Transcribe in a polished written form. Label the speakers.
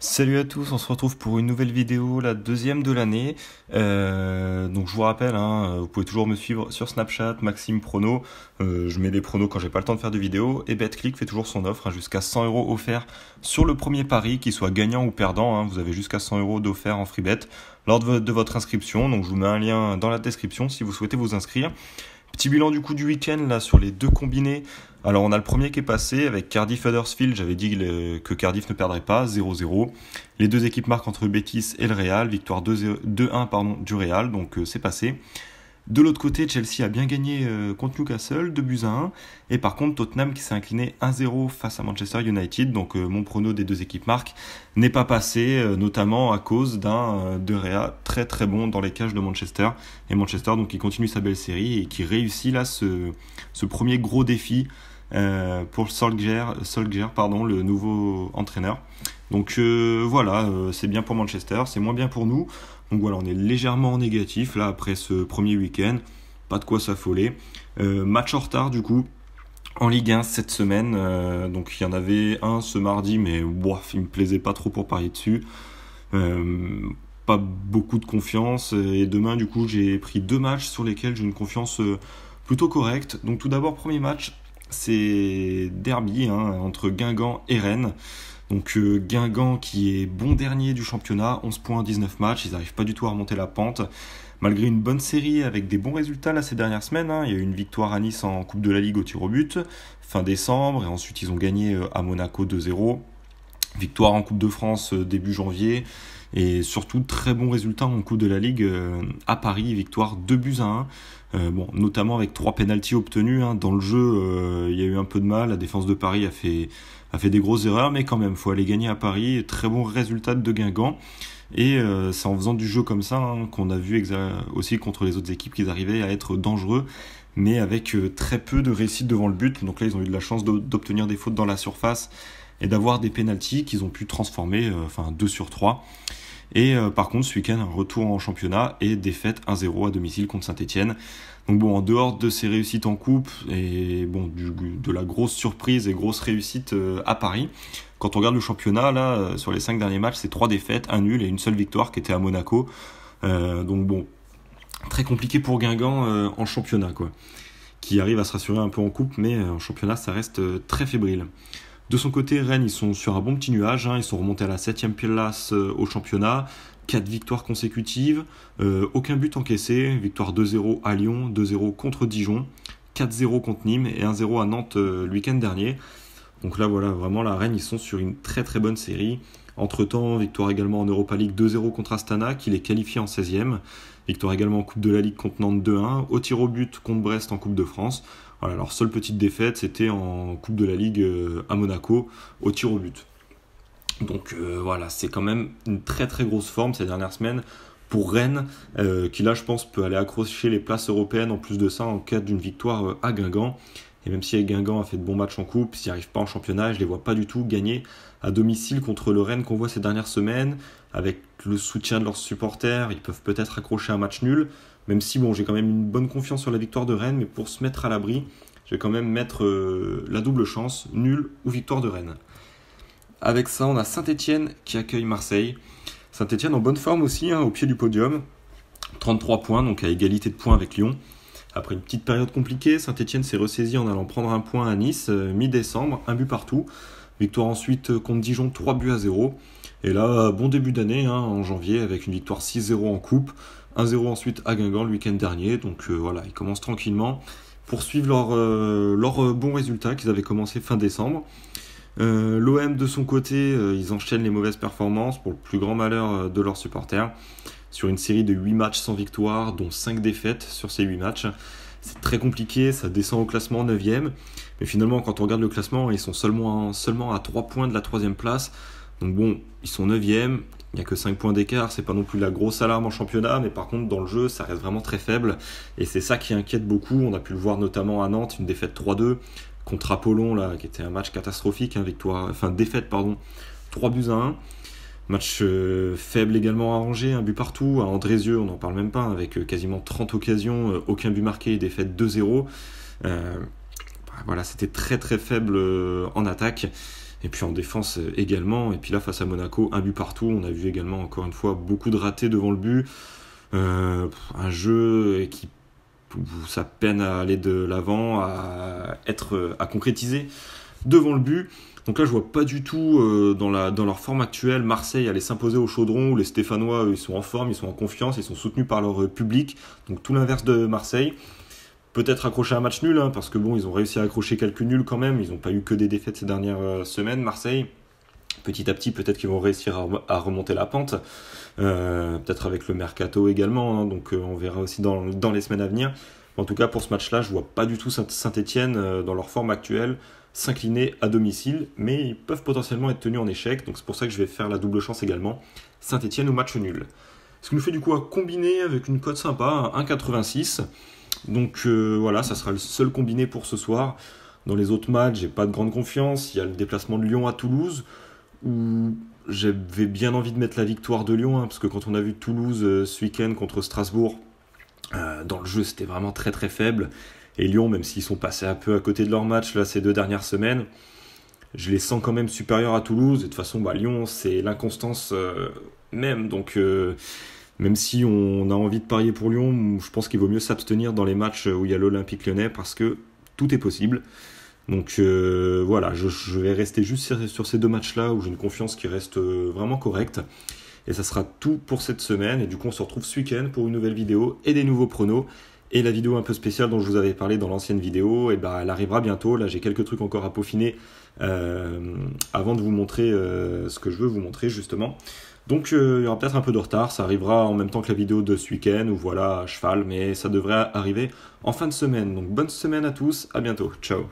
Speaker 1: Salut à tous, on se retrouve pour une nouvelle vidéo, la deuxième de l'année. Donc je vous rappelle, vous pouvez toujours me suivre sur Snapchat, Maxime Prono. Je mets des pronos quand j'ai pas le temps de faire de vidéos. Et BetClick fait toujours son offre, jusqu'à 100 euros offerts sur le premier pari, qu'il soit gagnant ou perdant. Vous avez jusqu'à 100 euros d'offert en free bet lors de votre inscription. Donc je vous mets un lien dans la description si vous souhaitez vous inscrire. Petit bilan du coup du week-end là sur les deux combinés. Alors on a le premier qui est passé avec Cardiff-Huddersfield, j'avais dit que Cardiff ne perdrait pas, 0-0. Les deux équipes marquent entre Betis et le Real, victoire 2-1 du Real, donc c'est passé. De l'autre côté, Chelsea a bien gagné contre Newcastle, 2-1. Et par contre, Tottenham qui s'est incliné 1-0 face à Manchester United. Donc mon prono des deux équipes marques n'est pas passé, notamment à cause d'un De Gea très très bon dans les cages de Manchester. Et Manchester donc qui continue sa belle série et qui réussit là ce premier gros défi pour Solskjaer, le nouveau entraîneur. Donc c'est bien pour Manchester, c'est moins bien pour nous. Donc voilà, on est légèrement en négatif là après ce premier week-end, pas de quoi s'affoler. Match en retard du coup en Ligue 1 cette semaine, donc il y en avait un ce mardi, mais il me plaisait pas trop pour parier dessus. Pas beaucoup de confiance, et demain du coup j'ai pris deux matchs sur lesquels j'ai une confiance plutôt correcte. Donc tout d'abord, premier match, c'est derby entre Guingamp et Rennes. Donc Guingamp qui est bon dernier du championnat, 11 points en 19 matchs, ils n'arrivent pas du tout à remonter la pente. Malgré une bonne série avec des bons résultats là ces dernières semaines, il y a eu une victoire à Nice en Coupe de la Ligue au tir au but, fin décembre, et ensuite ils ont gagné à Monaco 2-0. Victoire en Coupe de France début janvier, et surtout très bons résultats en Coupe de la Ligue à Paris, victoire 2-1. Notamment avec 3 pénaltys obtenus. Dans le jeu, il y a eu un peu de mal, la défense de Paris a fait des grosses erreurs, mais quand même, il faut aller gagner à Paris. Très bon résultat de Guingamp. Et c'est en faisant du jeu comme ça qu'on a vu aussi contre les autres équipes qu'ils arrivaient à être dangereux, mais avec très peu de réussite devant le but. Donc là, ils ont eu de la chance d'obtenir des fautes dans la surface et d'avoir des pénaltys qu'ils ont pu transformer, 2 sur 3. Et par contre, ce week-end, un retour en championnat et défaite 1-0 à domicile contre Saint-Etienne. Donc en dehors de ces réussites en coupe et de la grosse surprise et grosse réussite à Paris, quand on regarde le championnat, là, sur les 5 derniers matchs, c'est 3 défaites, 1 nul et une seule victoire qui était à Monaco. Très compliqué pour Guingamp en championnat, qui arrive à se rassurer un peu en coupe, mais en championnat, ça reste très fébrile. De son côté, Rennes, ils sont sur un bon petit nuage, ils sont remontés à la 7ème place au championnat, 4 victoires consécutives, aucun but encaissé, victoire 2-0 à Lyon, 2-0 contre Dijon, 4-0 contre Nîmes et 1-0 à Nantes le week-end dernier. Donc là voilà, vraiment la Rennes, ils sont sur une très très bonne série. Entre-temps, victoire également en Europa League 2-0 contre Astana, qui les qualifie en 16e. Victoire également en Coupe de la Ligue contre Nantes 2-1, au tir au but contre Brest en Coupe de France. Voilà, leur seule petite défaite, c'était en Coupe de la Ligue à Monaco, au tir au but. Donc c'est quand même une très très grosse forme ces dernières semaines pour Rennes, qui là je pense peut aller accrocher les places européennes en plus de ça en cas d'une victoire à Guingamp. Et même si Guingamp a fait de bons matchs en coupe, s'ils n'y arrivent pas en championnat, je ne les vois pas du tout gagner à domicile contre le Rennes qu'on voit ces dernières semaines. Avec le soutien de leurs supporters, ils peuvent peut-être accrocher un match nul. Même si j'ai quand même une bonne confiance sur la victoire de Rennes, mais pour se mettre à l'abri, je vais quand même mettre la double chance, nul ou victoire de Rennes. Avec ça, on a Saint-Etienne qui accueille Marseille. Saint-Etienne en bonne forme aussi, au pied du podium. 33 points, donc à égalité de points avec Lyon. Après une petite période compliquée, Saint-Etienne s'est ressaisi en allant prendre un point à Nice, mi-décembre, un but partout. Victoire ensuite contre Dijon, 3-0. Et là, bon début d'année en janvier, avec une victoire 6-0 en coupe. 1-0 ensuite à Guingamp le week-end dernier. Donc ils commencent tranquillement. Poursuivent leur bon résultat qu'ils avaient commencé fin décembre. L'OM de son côté, ils enchaînent les mauvaises performances pour le plus grand malheur de leurs supporters. Sur une série de 8 matchs sans victoire, dont 5 défaites sur ces 8 matchs. C'est très compliqué, ça descend au classement 9e. Mais finalement, quand on regarde le classement, ils sont seulement à 3 points de la 3e place. Donc ils sont 9e, il n'y a que 5 points d'écart, c'est pas non plus la grosse alarme en championnat, mais par contre dans le jeu, ça reste vraiment très faible. Et c'est ça qui inquiète beaucoup, on a pu le voir notamment à Nantes, une défaite 3-2 contre Apollon, là, qui était un match catastrophique, défaite 3-1. Match faible également à Angers, un but partout. À Andrézieux, on n'en parle même pas, avec quasiment 30 occasions, aucun but marqué, défaite 2-0. C'était très très faible en attaque. Et puis en défense également. Et puis là, face à Monaco, un but partout. On a vu également, encore une fois, beaucoup de ratés devant le but. Un jeu où ça peine à aller de l'avant, à concrétiser devant le but. Donc là, je vois pas du tout dans leur forme actuelle Marseille aller s'imposer au Chaudron, où les Stéphanois, ils sont en forme, ils sont en confiance, ils sont soutenus par leur public. Donc tout l'inverse de Marseille. Peut-être accrocher un match nul, hein, parce que bon, ils ont réussi à accrocher quelques nuls quand même. Ils n'ont pas eu que des défaites ces dernières semaines, Marseille. Petit à petit, peut-être qu'ils vont réussir à remonter la pente. Peut-être avec le mercato également. Hein, donc on verra aussi dans les semaines à venir. En tout cas, pour ce match-là, je vois pas du tout Saint-Etienne dans leur forme actuelle s'incliner à domicile, mais ils peuvent potentiellement être tenus en échec. Donc c'est pour ça que je vais faire la double chance également. Saint-Etienne ou match nul. Ce qui nous fait du coup à combiner avec une cote sympa, 1,86. Donc voilà, ça sera le seul combiné pour ce soir. Dans les autres matchs, j'ai pas de grande confiance. Il y a le déplacement de Lyon à Toulouse, où j'avais bien envie de mettre la victoire de Lyon, hein, parce que quand on a vu Toulouse ce week-end contre Strasbourg, dans le jeu c'était vraiment très très faible. Et Lyon, même s'ils sont passés un peu à côté de leur match là, ces 2 dernières semaines, je les sens quand même supérieurs à Toulouse. Et de toute façon, Lyon, c'est l'inconstance même. Donc même si on a envie de parier pour Lyon, je pense qu'il vaut mieux s'abstenir dans les matchs où il y a l'Olympique Lyonnais, parce que tout est possible. Donc voilà, je vais rester juste sur ces 2 matchs-là où j'ai une confiance qui reste vraiment correcte. Et ça sera tout pour cette semaine. Et du coup, on se retrouve ce week-end pour une nouvelle vidéo et des nouveaux pronos. Et la vidéo un peu spéciale dont je vous avais parlé dans l'ancienne vidéo, elle arrivera bientôt. Là, j'ai quelques trucs encore à peaufiner avant de vous montrer ce que je veux vous montrer justement. Donc il y aura peut-être un peu de retard, ça arrivera en même temps que la vidéo de ce week-end, ou voilà, à cheval, mais ça devrait arriver en fin de semaine. Donc bonne semaine à tous, à bientôt, ciao.